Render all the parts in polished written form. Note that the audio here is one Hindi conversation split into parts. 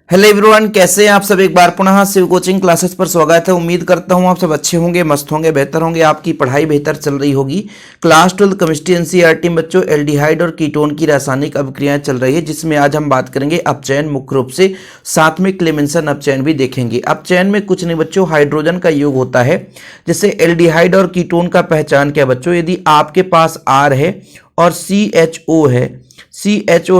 हेलो एवरीवन, कैसे हैं आप सब। एक बार पुनः शिव कोचिंग क्लासेस पर स्वागत है। उम्मीद करता हूं आप सब अच्छे होंगे, मस्त होंगे, बेहतर होंगे, आपकी पढ़ाई बेहतर चल रही होगी। क्लास 12 केमिस्ट्री एनसीईआरटी में बच्चों एल्डिहाइड और कीटोन की रासायनिक अभिक्रियाएं चल रही है, जिसमें आज हम बात करेंगे अपचयन मुख्य रूप से, साथ में क्लेमेंसन अपचयन भी देखेंगे। अपचयन में कुछ नहीं बच्चों, हाइड्रोजन का योग होता है। जैसे एल्डिहाइड और कीटोन का पहचान क्या बच्चों, यदि आपके पास आर है और CHO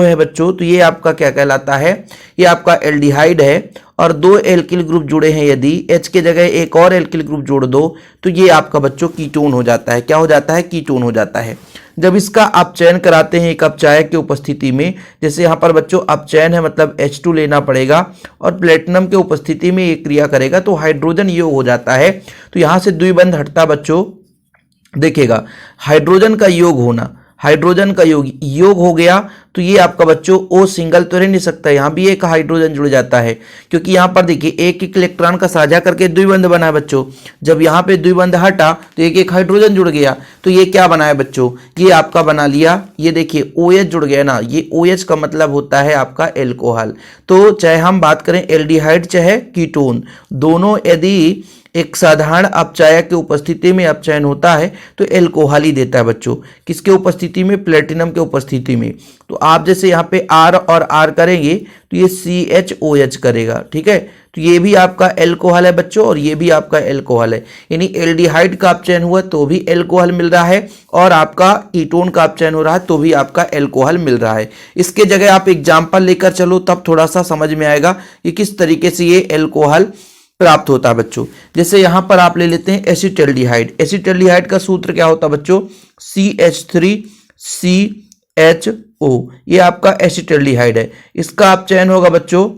है बच्चों, तो ये आपका क्या कहलाता है, ये आपका एल्डिहाइड है। और दो एल्किल ग्रुप जुड़े हैं, यदि H के जगह एक और एल्किल ग्रुप जोड़ दो तो ये आपका बच्चों कीटोन हो जाता है। क्या हो जाता है? कीटोन हो जाता है। जब इसका अपचयन कराते हैं एक अपचायक की उपस्थिति में, जैसे यहाँ पर बच्चों अपचयन है मतलब H2 लेना पड़ेगा और प्लेटिनम के उपस्थिति में ये क्रिया करेगा तो हाइड्रोजन योग हो जाता है। तो यहाँ से द्विबंध हटता बच्चों, देखिएगा हाइड्रोजन का योग होना, हाइड्रोजन का योग हो गया तो ये आपका बच्चों O सिंगल तो रह नहीं सकता, यहाँ भी एक हाइड्रोजन जुड़ जाता है, क्योंकि यहाँ पर देखिए एक एक इलेक्ट्रॉन का साझा करके द्विबंध बना है बच्चों। जब यहाँ पे द्विबंध हटा तो एक एक हाइड्रोजन जुड़ गया, तो ये क्या बना है बच्चों, ये आपका बना लिया, ये देखिए OH जुड़ गया ना, ये OH का मतलब होता है आपका एल्कोहल। तो चाहे हम बात करें एल्डिहाइड चाहे कीटोन, दोनों यदि एक साधारण अपचायक की उपस्थिति में अपचयन होता है तो एल्कोहल ही देता है बच्चों। किसके उपस्थिति में? प्लेटिनम के उपस्थिति में। तो आप जैसे यहाँ पे R और R करेंगे तो ये CHOH करेगा, ठीक है। तो ये भी आपका एल्कोहल है बच्चों और ये भी आपका एल्कोहल है, यानी एल्डिहाइड का अपचयन हुआ तो भी एल्कोहल मिल रहा है और आपका कीटोन का अपचयन हो रहा है तो भी आपका एल्कोहल मिल रहा है। इसके जगह आप एग्जाम्पल लेकर चलो, तब थोड़ा सा समझ में आएगा कि किस तरीके से ये एल्कोहल प्राप्त होता है बच्चों। जैसे यहां पर आप ले लेते हैं एसिटेल्डिहाइड। एसिटेल्डिहाइड का सूत्र क्या होता है बच्चों? CH3CHO, ये आपका एसिटेल्डिहाइड है। इसका अपचयन होगा बच्चों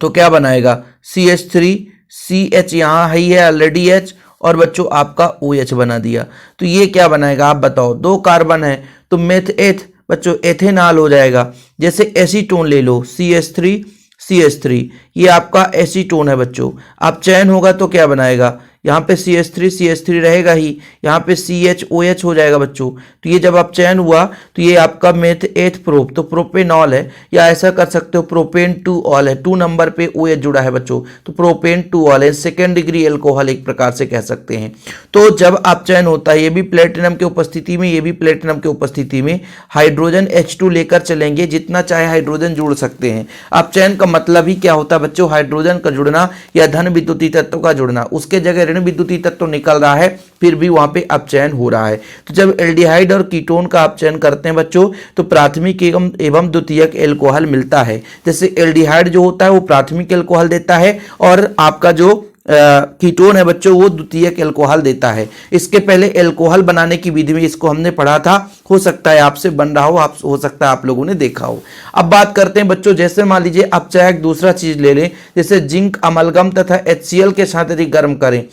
तो क्या बनाएगा? CH3CH, यहाँ है ऑलरेडी H और बच्चों आपका OH बना दिया, तो ये क्या बनाएगा आप बताओ? दो कार्बन है तो मेथ एथ बच्चों एथेनॉल हो जाएगा। जैसे एसीटोन ले लो, CH3CH3, ये आपका एसीटोन है बच्चों। अपचयन होगा तो क्या बनाएगा? यहाँ पे CH3CH3 रहेगा ही, यहाँ पे CHOH हो जाएगा बच्चों। तो ये जब अपचयन हुआ तो ये आपका मेथ एथ प्रोप, तो प्रोपेनॉल है, या ऐसा कर सकते हो प्रोपेन 2 ऑल है, 2 नंबर पे OH जुड़ा है बच्चों, तो प्रोपेन 2 ऑल है, सेकेंड डिग्री एल्कोहल एक प्रकार से कह सकते हैं। तो जब अपचयन होता है, ये भी प्लेटिनम की उपस्थिति में, ये भी प्लेटिनम की उपस्थिति में, हाइड्रोजन H2 लेकर चलेंगे, जितना चाहे हाइड्रोजन जोड़ सकते हैं। अपचयन का मतलब ही क्या होता है बच्चों? हाइड्रोजन का जुड़ना या धन विद्युतीय तत्व का जुड़ना। उसके जगह ऋण विद्युतीय तत्व निकल रहा है, फिर भी वहां पे अपचयन हो रहा है। तो जब एल्डिहाइड और कीटोन का अपचयन करते हैं बच्चों तो प्राथमिक एवं द्वितीयक एल्कोहल मिलता है। जैसे एल्डिहाइड जो होता है वो प्राथमिक एल्कोहल देता है और आपका जो कीटोन है बच्चों वो द्वितीयक एल्कोहल देता है। इसके पहले एल्कोहल बनाने की विधि में इसको हमने पढ़ा था, हो सकता है आपसे बन रहा हो, आप हो सकता है आप लोगों ने देखा हो। अब बात करते हैं बच्चों, जैसे मान लीजिए अपचायक दूसरा चीज ले लें, जैसे जिंक अमलगम तथा HCl के साथ यदि गर्म करें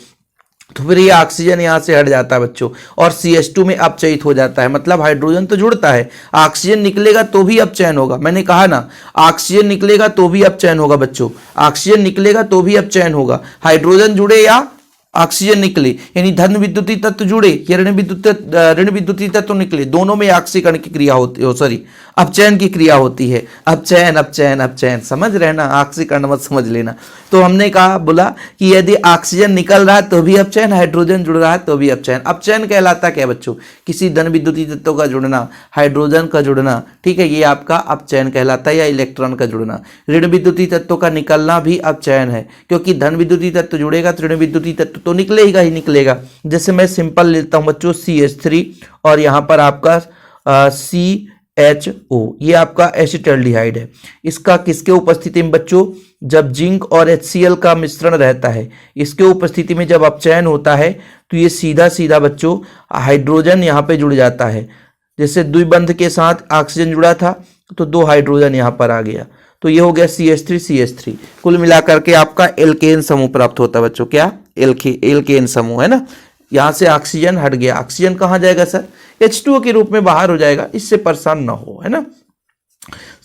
तो फिर ये ऑक्सीजन यहाँ से हट जाता है बच्चों और CH2 में अपचयित हो जाता है। मतलब हाइड्रोजन तो जुड़ता है, ऑक्सीजन निकलेगा तो भी अपचयन होगा। मैंने कहा ना, ऑक्सीजन निकलेगा तो भी अपचयन होगा बच्चों, ऑक्सीजन निकलेगा तो भी अपचयन होगा। हाइड्रोजन जुड़े या ऑक्सीजन निकले, यानी धन विद्युतीय तत्व जुड़े या ऋण विद्युतीय तत्व निकले, दोनों में ऑक्सीकरण की क्रिया होती है, सॉरी अपचयन की क्रिया होती है। अपचयन अपचयन अपचयन, समझ रहे ना, ऑक्सीकरण मत समझ लेना। तो हमने कहा बोला कि यदि ऑक्सीजन निकल रहा है तो भी अपचयन, हाइड्रोजन जुड़ रहा है तो भी अपचयन। अपचयन कहलाता क्या बच्चों? किसी धन विद्युतीय तत्व का जुड़ना, हाइड्रोजन का जुड़ना, ठीक है, ये आपका अपचयन कहलाता है, या इलेक्ट्रॉन का जुड़ना। ऋण विद्युतीय तत्व का निकलना भी अपचयन है, क्योंकि धन विद्युतीय तत्व जुड़ेगा तो ऋण विद्युतीय तत्व तो निकलेगा ही निकलेगा। जैसे मैं सिंपल लेता हूं बच्चों CH3 और यहां पर आपका CHO, ये आपका एसिटाल्डिहाइड है। इसका किसके उपस्थिति में बच्चों? जब जिंक और HCl का मिश्रण रहता है, इसके उपस्थिति में जब अपचयन होता है तो ये सीधा सीधा बच्चों हाइड्रोजन यहाँ पे जुड़ जाता है। जैसे द्विबंध के साथ ऑक्सीजन जुड़ा था तो 2 हाइड्रोजन यहाँ पर आ गया, तो ये हो गया CH3CH3। कुल मिलाकर के आपका एल्केन समूह प्राप्त होता है बच्चों। क्या? एल्केन समूह है ना। यहां से ऑक्सीजन हट गया, ऑक्सीजन कहां जाएगा सर? H2O के रूप में बाहर हो जाएगा, इससे परेशान ना हो, है ना।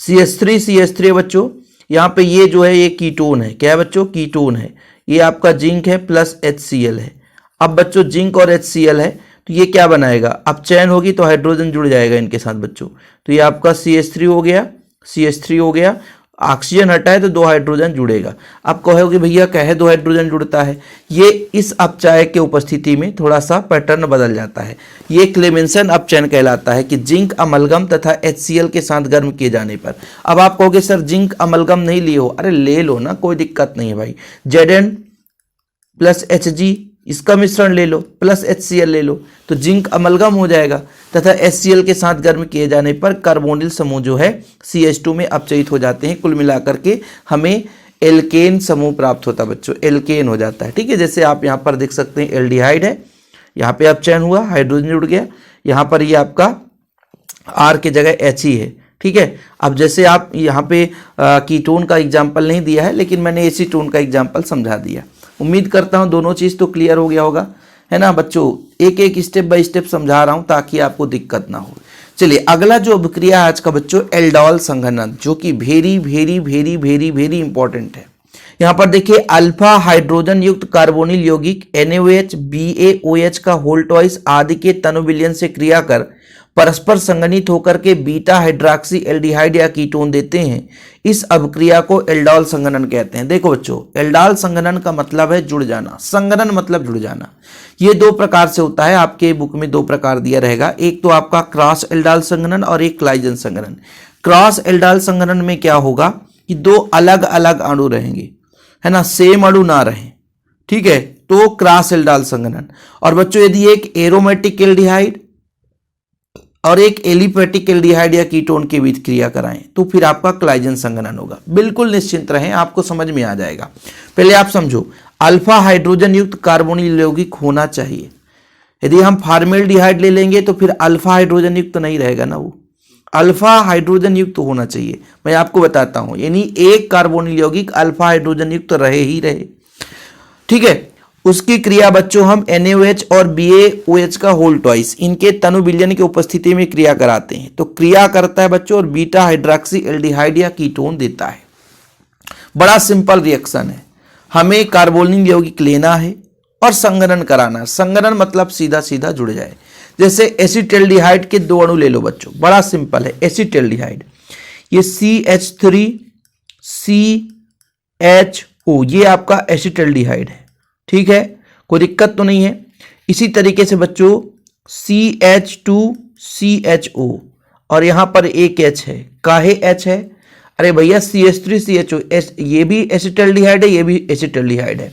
CH3CH3 बच्चों, यहाँ पे ये जो है ये कीटोन है। क्या है बच्चों? कीटोन है। ये आपका जिंक है प्लस HCl है। अब बच्चों जिंक और HCl है तो ये क्या बनाएगा? अपचयन होगी तो हाइड्रोजन जुड़ जाएगा इनके साथ बच्चों, तो ये आपका CH3 हो गया, CH3 हो गया। ऑक्सीजन हटा है तो 2 हाइड्रोजन जुड़ेगा। आप कहोगे भैया कहे 2 हाइड्रोजन जुड़ता है, ये इस अपचय के उपस्थिति में थोड़ा सा पैटर्न बदल जाता है। ये क्लेमेंसन अपचयन कहलाता है कि जिंक अमलगम तथा HCl के साथ गर्म किए जाने पर। अब आप कहोगे सर जिंक अमलगम नहीं लिए हो, अरे ले लो ना, कोई दिक्कत नहीं है भाई। Zn प्लस Hg इसका मिश्रण ले लो प्लस HCl ले लो तो जिंक अमलगम हो जाएगा तथा HCl के साथ गर्म किए जाने पर कार्बोनिल समूह जो है CH2 में अपचयित हो जाते हैं। कुल मिलाकर के हमें एल्केन समूह प्राप्त होता है बच्चों, एल्केन हो जाता है। ठीक है, जैसे आप यहाँ पर देख सकते हैं एल्डिहाइड है, यहाँ पे अपचयन हुआ, हाइड्रोजन जुड़ गया, यहाँ पर ये आपका R की जगह H ही है। ठीक है, अब जैसे आप यहाँ पे कीटोन का एग्जाम्पल नहीं दिया है लेकिन मैंने एसीटोन का एग्जाम्पल समझा दिया। उम्मीद करता हूँ दोनों चीज़ तो क्लियर हो गया होगा, है ना बच्चों। एक एक स्टेप बाय स्टेप समझा रहा हूँ ताकि आपको दिक्कत ना हो। चलिए अगला जो अभिक्रिया है आज का बच्चों एल्डोल संघनन, जो कि very very very very very important है। यहाँ पर देखिए अल्फा हाइड्रोजन युक्त कार्बोनिल यौगिक NaOH BaOH का होल ट्वाइस आदि के तनु विलयन से क्रिया कर परस्पर संगनित होकर के बीटा हाइड्रॉक्सी एल्डिहाइड या कीटोन देते हैं। इस अभिक्रिया को एल्डोल संघनन कहते हैं। देखो बच्चों, एल्डोल संघनन का मतलब है जुड़ जाना, संघनन मतलब जुड़ जाना। ये 2 प्रकार से होता है, आपके बुक में 2 प्रकार दिया रहेगा, एक तो आपका क्रॉस एल्डोल संघनन और एक क्लाइजन संघनन। क्रॉस एल्डोल संघनन में क्या होगा कि 2 अलग अलग अणु रहेंगे, है ना, सेम अणु ना रहे। ठीक है, तो क्रॉस एल्डोल संघनन। और बच्चों यदि एक एरोमेटिक एल्डिहाइड और एक एलिफेटिक एल्डिहाइड या कीटोन के बीच क्रिया कराएं तो फिर आपका क्लाइजन संघनन होगा। बिल्कुल निश्चिंत रहें, आपको समझ में आ जाएगा। पहले आप समझो, अल्फा हाइड्रोजन युक्त कार्बोनिल यौगिक होना चाहिए। यदि हम फॉर्मेल्डिहाइड ले लेंगे तो फिर अल्फा हाइड्रोजन युक्त नहीं रहेगा ना, वो अल्फा हाइड्रोजन युक्त होना चाहिए। मैं आपको बताता हूं, यानी एक कार्बोनिल यौगिक अल्फा हाइड्रोजन युक्त रहे ही रहे। ठीक है, उसकी क्रिया बच्चों हम NaOH और BaOH का होल ट्वाइस इनके तनु विलयन की उपस्थिति में क्रिया कराते हैं। तो क्रिया करता है बच्चों और बीटा हाइड्रॉक्सी एल्डिहाइड या कीटोन देता है। बड़ा सिंपल रिएक्शन है, हमें कार्बोनिल यौगिक लेना है और संघनन कराना है। संघनन मतलब सीधा सीधा जुड़ जाए। जैसे एसिटेल्डिहाइड के 2 अणु ले लो बच्चों, बड़ा सिंपल है। एसिटेल्डिहाइड ये CH3CHO ये आपका एसिटेल्डिहाइड है। ठीक है, कोई दिक्कत तो नहीं है। इसी तरीके से बच्चों CH2CHO और यहां पर एक H है, काहे H है, अरे भैया CH3CHO ये भी एसिटेल्डिहाइड है, ये भी एसिटेल्डिहाइड है।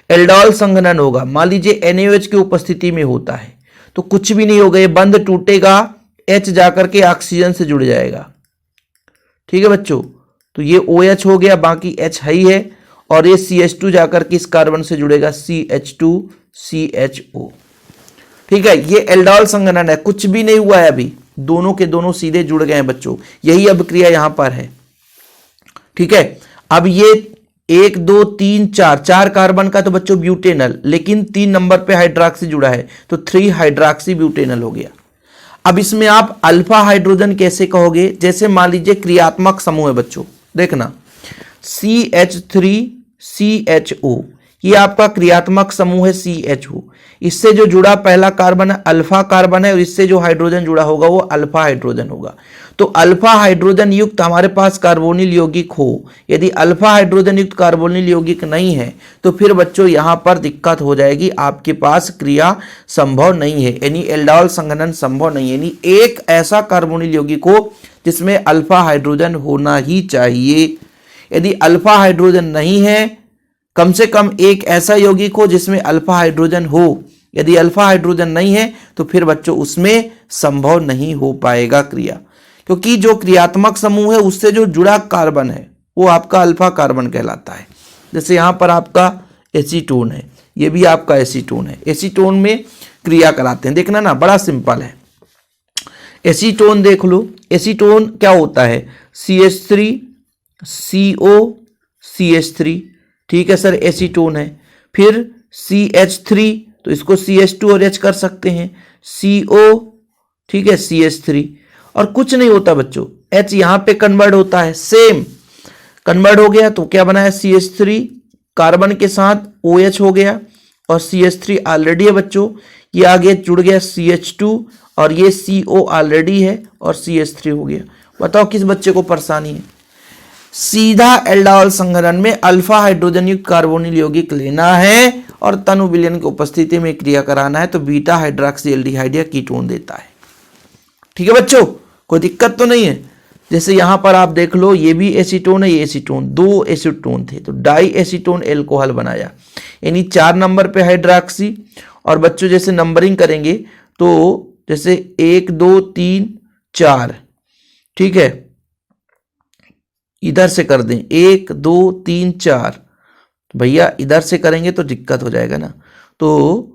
एल्डोल संघनन होगा, मान लीजिए NaOH की उपस्थिति में होता है तो कुछ भी नहीं होगा, ये बंध टूटेगा, H जाकर के ऑक्सीजन से जुड़ जाएगा। ठीक है बच्चों, तो ये OH हो गया, बाकी H है ही है, और ये CH2 जाकर के इस कार्बन से जुड़ेगा CH2CHO। ठीक है, ये एल्डोल संघनन है, कुछ भी नहीं हुआ है अभी, दोनों के दोनों सीधे जुड़ गए हैं बच्चों। यही अभिक्रिया यहां पर है। ठीक है, अब ये 1 2 3 4 कार्बन का तो बच्चों ब्यूटेनल, लेकिन 3 नंबर पे हाइड्रॉक्सी जुड़ा है तो 3 हाइड्रॉक्सी ब्यूटेनल हो गया। अब इसमें आप अल्फा हाइड्रोजन कैसे कहोगे, जैसे मान लीजिए क्रियात्मक समूह है बच्चों, देखना CH3CHO ये आपका क्रियात्मक समूह है CHO। इससे जो जुड़ा पहला कार्बन है अल्फा कार्बन है और इससे जो हाइड्रोजन जुड़ा होगा वो अल्फा हाइड्रोजन होगा। तो अल्फा हाइड्रोजन युक्त हमारे पास कार्बोनिल यौगिक हो, यदि अल्फा हाइड्रोजन युक्त कार्बोनिल यौगिक नहीं है तो फिर बच्चों यहां पर दिक्कत हो जाएगी, आपके पास क्रिया संभव नहीं है, यानी एल्डोल संघनन संभव नहीं है। यानी एक ऐसा कार्बोनिल यौगिक हो जिसमें अल्फा हाइड्रोजन होना ही चाहिए। यदि अल्फा हाइड्रोजन नहीं है, कम से कम एक ऐसा यौगिक हो जिसमें अल्फा हाइड्रोजन हो। यदि अल्फा हाइड्रोजन नहीं है तो फिर बच्चों उसमें संभव नहीं हो पाएगा क्रिया, क्योंकि जो क्रियात्मक समूह है उससे जो जुड़ा कार्बन है वो आपका अल्फा कार्बन कहलाता है। जैसे यहां पर आपका एसीटोन है, ये भी आपका एसीटोन है, एसीटोन में क्रिया कराते हैं। देखना ना, बड़ा सिंपल है। एसीटोन देख लो, एसीटोन क्या होता है, CH3CO CH3। ठीक है सर, एसीटोन है। फिर CH3 तो इसको CH2 और H कर सकते हैं, CO, ठीक है, CH3 और कुछ नहीं होता बच्चों, H यहां पे कन्वर्ट होता है, सेम कन्वर्ट हो गया तो क्या बना है, CH3 कार्बन के साथ OH हो गया और CH3 ऑलरेडी है बच्चों, ये आगे जुड़ गया CH2 और ये CO ऑलरेडी है और CH3 हो गया। बताओ किस बच्चे को परेशानी है। सीधा एल्डाइल संघनन में अल्फा हाइड्रोजन युक्त कार्बोनिल यौगिक लेना है और तनु विलयन की उपस्थिति में क्रिया कराना है तो बीटा हाइड्रोक्सी एल्डिहाइड या कीटोन देता है। ठीक है बच्चों, कोई दिक्कत तो नहीं है। जैसे यहां पर आप देख लो, ये भी एसीटोन है, ये एसीटोन, दो एसीटोन थे तो डाई एसीटोन एल्कोहल बनाया, यानी 4 नंबर पे हाइड्रोक्सी। और बच्चों जैसे नंबरिंग करेंगे तो जैसे 1 2 3 4, ठीक है, इधर से कर दें 1 2 3 4, भैया इधर से करेंगे तो दिक्कत हो जाएगा ना, तो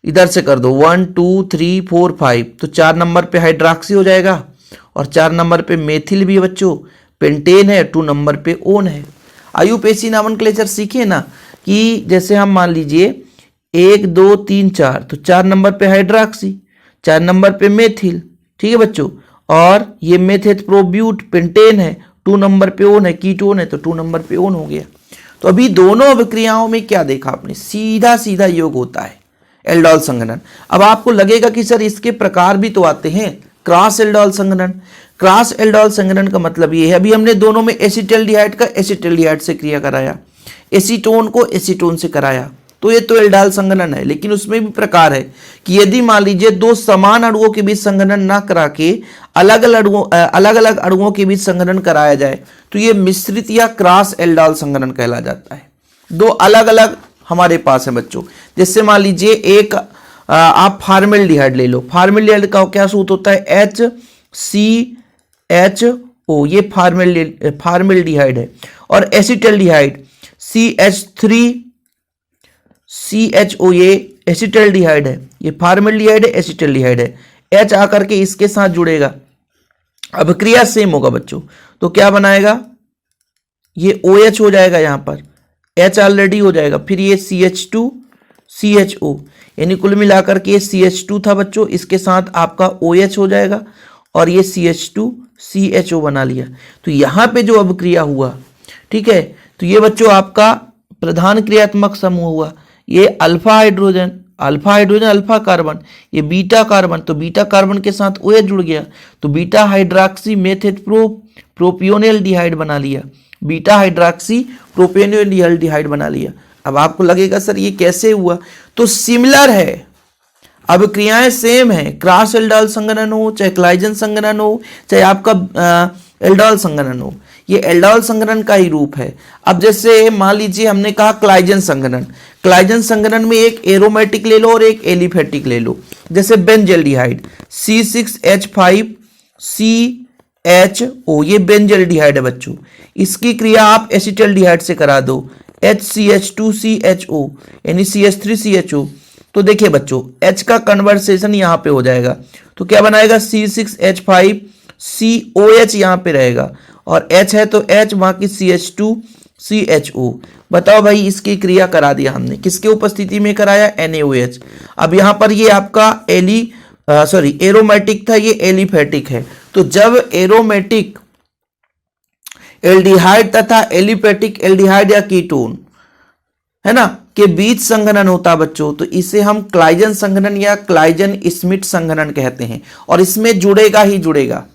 इधर से कर दो 1 2 3 4 5, तो 4 नंबर पे हाइड्रोक्सी हो जाएगा और 4 नंबर पे मेथिल भी है बच्चों, पेंटेन है, 2 नंबर पे ओन है। आयुपेसी नॉमेनक्लेचर सीखे ना कि जैसे हम मान लीजिए 1 2 3 4, तो 4 नंबर पे हाइड्रोक्सी, 4 नंबर पे मेथिल, ठीक है बच्चों, और ये मेथेट प्रोब्यूट पेंटेन है, 2 नंबर पे ओन है, कीटोन है, तो 2 नंबर पे ओन हो गया। तो अभी दोनों अभिक्रियाओं में क्या देखा आपने, सीधा सीधा योग होता है एल्डोल संघनन। अब आपको लगेगा कि सर इसके प्रकार भी तो आते हैं, क्रॉस एल्डोल संघनन। क्रॉस एल्डोल संघनन का मतलब ये है, अभी हमने दोनों में एसिटल्डिहाइड का एसिटल्डिहाइड से क्रिया कराया, एसीटोन को एसीटोन से कराया, तो ये तो एल्डाइल संघनन है। लेकिन उसमें भी प्रकार है कि यदि मान लीजिए दो समान अणुओं के बीच संघनन ना करा के अलग अलग अणुओं के बीच संघनन कराया जाए तो ये मिश्रित या क्रॉस एल्डाइल संघनन कहला जाता है। दो अलग अलग हमारे पास है बच्चों, जैसे मान लीजिए एक आप फार्मेल्डिहाइड ले लो, फार्मेल्डिहाइड का क्या सूत्र होता है HCHO, ये फार्मेल्डिहाइड है, और एसिटल्डिहाइड CH3CHO, ये एसिटल्डिहाइड है, ये फार्मेल्डिहाइड है, एसिटल्डिहाइड है, H आकर के इसके साथ जुड़ेगा, अभिक्रिया सेम होगा बच्चों, तो क्या बनाएगा, ये OH हो जाएगा, यहां पर H ऑलरेडी हो जाएगा, फिर ये CH2CHO, यानी कुल मिलाकर के CH2 था बच्चों, इसके साथ आपका OH हो जाएगा और ये CH2CHO बना लिया। तो यहां पे जो अभिक्रिया हुआ, ठीक है, तो ये बच्चों आपका प्रधान क्रियात्मक समूह हुआ, ये अल्फा हाइड्रोजन अल्फा कार्बन, ये बीटा कार्बन, तो बीटा कार्बन के साथ OH जुड़ गया तो बीटा हाइड्रोक्सी मेथेट प्रोपियोनेल्डिहाइड बना लिया, बीटा हाइड्रोक्सी प्रोपेनोल्डिहाइड बना लिया। अब आपको लगेगा सर ये कैसे हुआ, तो सिमिलर है, अभिक्रियाएं सेम है, क्रॉस एल्डाइल संघनन हो चाहे क्लाइजन संघनन हो चाहे आपका एल्डाइल संघनन हो, ये एल्डाइल संघनन का ही रूप है। अब जैसे मान लीजिए हमने कहा क्लाइजन संघनन, क्लाइजन संघनन में एक एरोमेटिक ले लो और एक एलिफेटिक ले लो, जैसे बेंजल्डिहाइड C6H5CHO, ये बेंजल्डिहाइड है बच्चों, इसकी क्रिया आप एसिटल्डिहाइड से करा दो HCH2CHO यानी CH3CHO, तो देखिए बच्चों H का कन्वर्सेशन यहां पे हो जाएगा, तो क्या बनाएगा C6H5COH यहां पे रहेगा और H है तो H, बाकी CH2CHO। बताओ भाई, इसकी क्रिया करा दिया हमने, किसके उपस्थिति में कराया, NaOH। अब यहां पर ये आपका एरोमेटिक था, ये एलिफेटिक है, तो जब एरोमेटिक एल्डिहाइड तथा एलिफेटिक एल्डिहाइड या कीटोन है ना के बीच संघनन होता बच्चों, तो इसे हम क्लाइजन संघनन या क्लाइजन स्मिट संघनन कहते हैं, और इसमें जुड़ेगा ही जुड़ेगा।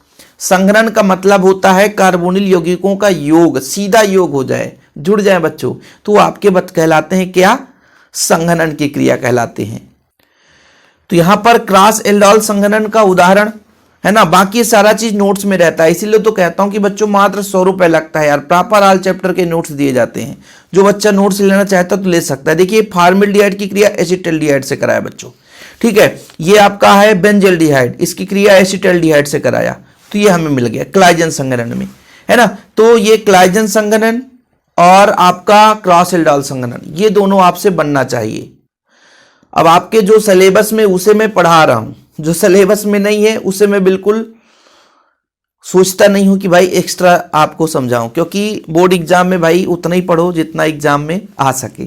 संघनन का मतलब होता है कार्बोनिल यौगिकों का योग, सीधा योग हो जाए, जुड़ जाए बच्चों, तो आपके कहलाते हैं क्या, संघनन की क्रिया कहलाते हैं। तो यहां पर क्रॉस एल्डाइल संघनन का उदाहरण है ना, बाकी सारा चीज नोट्स में रहता है, इसीलिए तो कहता हूं कि बच्चों मात्र 100 रुपए लगता है यार, प्रॉपर ऑल चैप्टर के नोट्स दिए जाते हैं, जो बच्चा नोट्स लेना चाहता है तो ले सकता है। देखिए फार्मेल्डिहाइड की क्रिया एसिटल्डिहाइड से कराया बच्चों, ठीक है, ये आपका है बेंजल्डिहाइड, इसकी क्रिया एसिटल्डिहाइड से कराया, तो ये हमें मिल गया क्लाइजन संघनन में, है ना। तो ये क्लाइजन संघनन और आपका क्रॉस एल्डाइल संघनन, ये दोनों आपसे बनना चाहिए। अब आपके जो सिलेबस में उसे मैं पढ़ा रहा हूं, जो सिलेबस में नहीं है उसे मैं बिल्कुल सोचता नहीं हूं कि भाई एक्स्ट्रा आपको समझाऊं, क्योंकि बोर्ड एग्जाम में भाई उतना ही पढ़ो जितना एग्जाम में आ सके।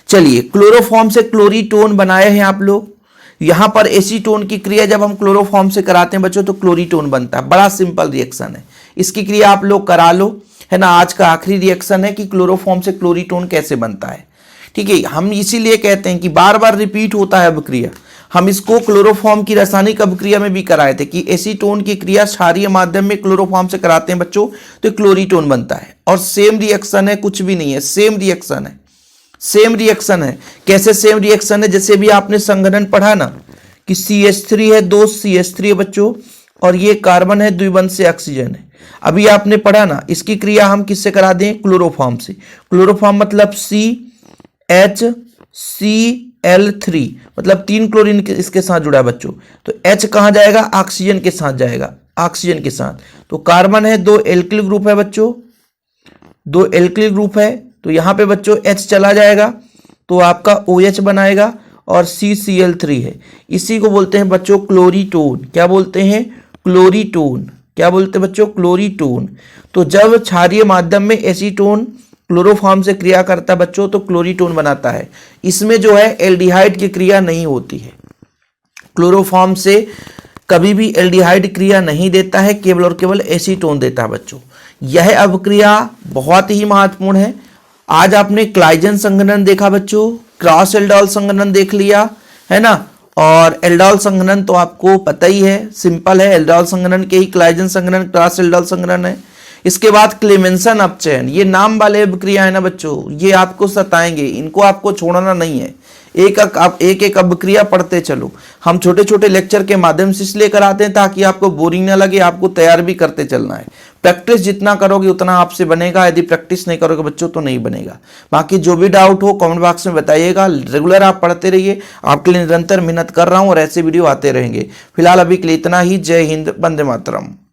चलिए, क्लोरोफॉर्म से क्लोरीटोन बनाए हैं आप लोग, यहां पर एसीटोन की क्रिया जब हम क्लोरोफॉर्म से कराते हैं बच्चों तो क्लोरीटोन बनता है, बड़ा सिंपल रिएक्शन है, इसकी क्रिया आप लोग करा लो, है ना। आज का आखिरी रिएक्शन है कि क्लोरोफॉर्म से क्लोरीटोन कैसे बनता है, ठीक है। हम इसीलिए कहते हैं कि बार बार रिपीट होता है अभिक्रिया, हम इसको क्लोरोफॉर्म की रासायनिक अभिक्रिया में भी कराए थे कि एसीटोन की क्रिया क्षारीय माध्यम में क्लोरोफॉर्म से कराते हैं बच्चों तो क्लोरीटोन बनता है। और सेम रिएक्शन है, कुछ भी नहीं है, सेम रिएक्शन है, सेम रिएक्शन है। कैसे सेम रिएक्शन है? जैसे भी आपने संघनन पढ़ा ना कि CH3 है, 2 CH3 है बच्चों, और ये कार्बन है, द्विबंध से ऑक्सीजन है। अभी आपने पढ़ा ना, इसकी क्रिया हम किससे करा दें? क्लोरोफॉर्म से। क्लोरोफॉर्म मतलब CHCl3, मतलब 3 क्लोरीन इसके साथ जुड़ा है बच्चों। तो H कहाँ जाएगा? ऑक्सीजन के साथ जाएगा, ऑक्सीजन के साथ। तो कार्बन है, 2 एल्किल ग्रुप है बच्चों, 2 एल्किल ग्रुप है, तो यहां पे बच्चों H चला जाएगा तो आपका OH बनाएगा, और CCl3 है। इसी को बोलते हैं बच्चों क्लोरीटोन। क्या बोलते हैं? क्लोरीटोन। क्या बोलते हैं बच्चों? क्लोरीटोन। तो जब क्षारीय माध्यम में एसीटोन क्लोरोफॉर्म से क्रिया करता है बच्चों तो क्लोरीटोन बनाता है। इसमें जो है एल्डिहाइड की क्रिया नहीं होती है। क्लोरोफॉर्म से कभी भी एल्डिहाइड क्रिया नहीं देता है, केवल और केवल एसीटोन देता है बच्चों। यह अभिक्रिया बहुत ही महत्वपूर्ण है। आज आपने क्लाइजन संघनन देखा बच्चों, क्रॉस एल्डोल संघनन देख लिया है ना, और एल्डोल संघनन तो आपको पता ही है, सिंपल है। एल्डोल संघनन के ही क्लाइजन संघनन, क्रॉस एल्डोल संघनन है। इसके बाद क्लेमेंसन अपचयन, ये नाम वाले अभिक्रिया है ना बच्चों, ये आपको सताएंगे, इनको आपको छोड़ना नहीं है। एक एक अभिक्रिया पढ़ते चलो। हम छोटे छोटे लेक्चर के माध्यम से इसलिए कराते हैं ताकि आपको बोरिंग ना लगे, आपको तैयार भी करते चलना है। प्रैक्टिस जितना करोगे उतना आपसे बनेगा, यदि प्रैक्टिस नहीं करोगे बच्चों तो नहीं बनेगा। बाकी जो भी डाउट हो कमेंट बॉक्स में बताइएगा। रेगुलर आप पढ़ते रहिए, आपके लिए निरंतर मेहनत कर रहा हूँ और ऐसे वीडियो आते रहेंगे। फिलहाल अभी के लिए इतना ही। जय हिंद, वंदे मातरम।